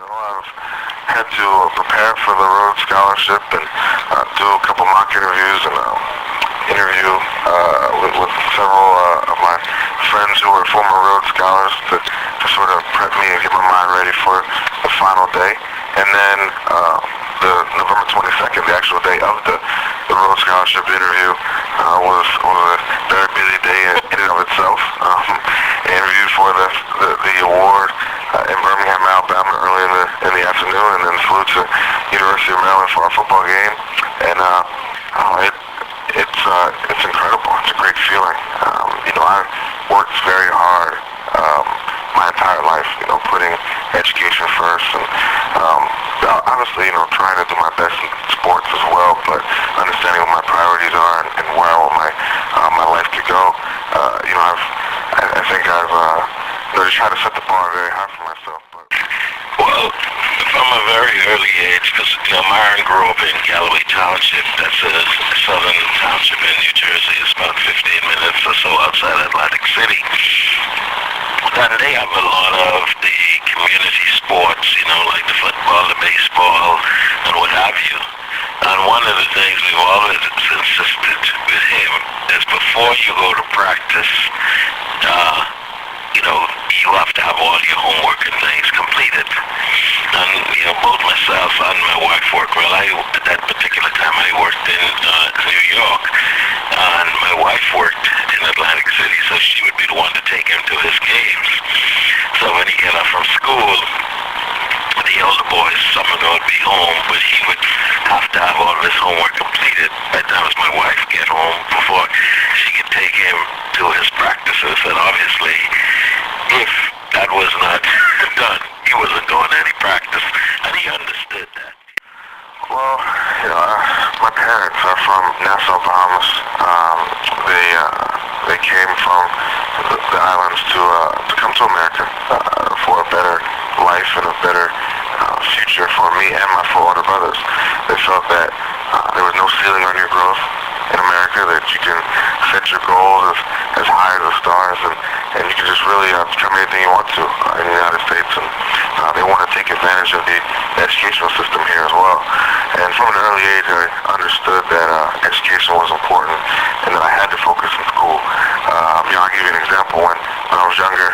I've had to prepare for the Rhodes Scholarship and do a couple mock interviews and interview with several of my friends who were former Rhodes Scholars to sort of prep me and get my mind ready for the final day. And then the November 22nd, the actual day of the Rhodes Scholarship interview, was a very busy day in and of itself. I interviewed for the award in Birmingham, Alabama early in the afternoon, and then flew to University of Maryland for our football game. And it's incredible. It's a great feeling. I worked very hard my entire life, putting education first, and obviously, trying to do my best in sports as well, but understanding what my priorities are and where I want my life to go. I think I've just tried to set the bar very high for myself. Well, from a very early age, because Myron grew up in Galloway Township. That's a southern township in New Jersey. It's about 15 minutes or so outside Atlantic City. And they have a lot of the community sports, like the football, the baseball, and what have you. And one of the things we've always insisted with him is before you go to practice, you have to have all your homework and things completed. And, both myself and my wife work. Well, at that particular time, I worked in New York, and my wife worked in Atlantic City, so she would be the one to take him to his games. So when he got off from school, the older boys, some of them would be home, but he would have to have all of his homework completed by the time my wife get home before she could take him to his practices. And obviously, if that was not done, he wasn't going to any practice, and he understood that. Well, my parents are from Nassau, Bahamas. They came from the islands to come to America for a better life and a better future for me and my four older brothers. They felt that there was no ceiling on your growth in America, that you can set your goals as high as the stars, and you can just really become anything you want to in the United States. And they want to take advantage of the educational system here as well. And from an early age, I understood that education was important and that I had to focus in school. I'll give you an example. When I was younger,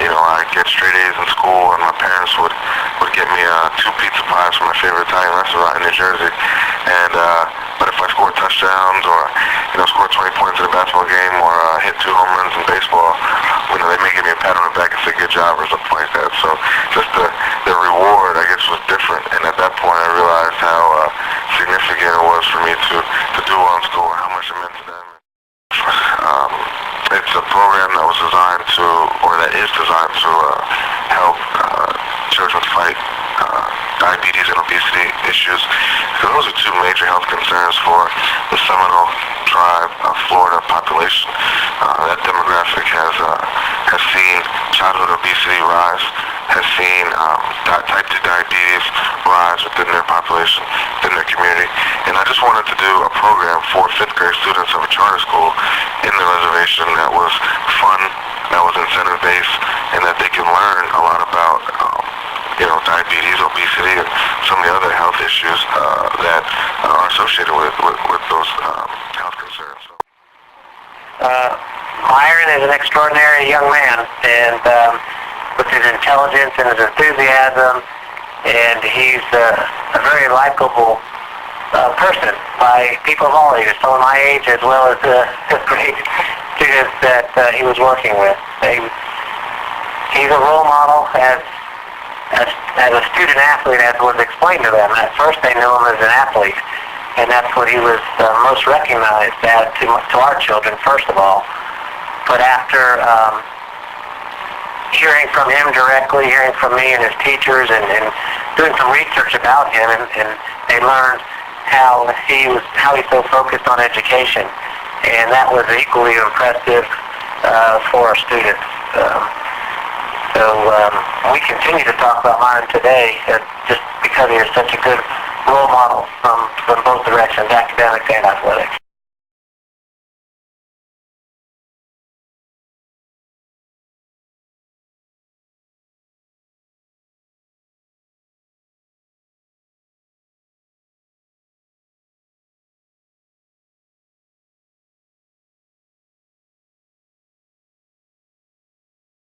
I'd get straight A's in school, and my parents would get me 2 pizza pies from my favorite Italian restaurant in New Jersey. And but if I scored touchdowns or scored 20 points in a basketball game or hit 2 home runs in baseball, they may give me a pat on the back and say good job or something like that. So just the reward, I guess, was different. And at that point, I realized how significant it was for me to do well in school and how much it meant to them. It's a program that was designed to, or that is designed to help children fight diabetes and obesity issues, because those are 2 major health concerns for the Seminole tribe, Florida population. That demographic has seen childhood obesity rise, has seen type 2 diabetes rise within their population, within their community. And I just wanted to do a program for 5th grade students of a charter school in the reservation that was fun, that was incentive-based, and that they can learn a lot about diabetes, obesity, and some of the other health issues that are associated with those health concerns. Myron is an extraordinary young man, and with his intelligence and his enthusiasm, and he's a very likable person by people of all ages, some of my age as well as the 5th grade students that he was working with. He's a role model as a student athlete, as was explained to them. At first they knew him as an athlete, and that's what he was most recognized as to our children, first of all. But after hearing from him directly, hearing from me and his teachers, and doing some research about him, and they learned how he's so focused on education, and that was equally impressive for our students. So we continue to talk about Myron today just because he is such a good role model from both directions, academics and athletics.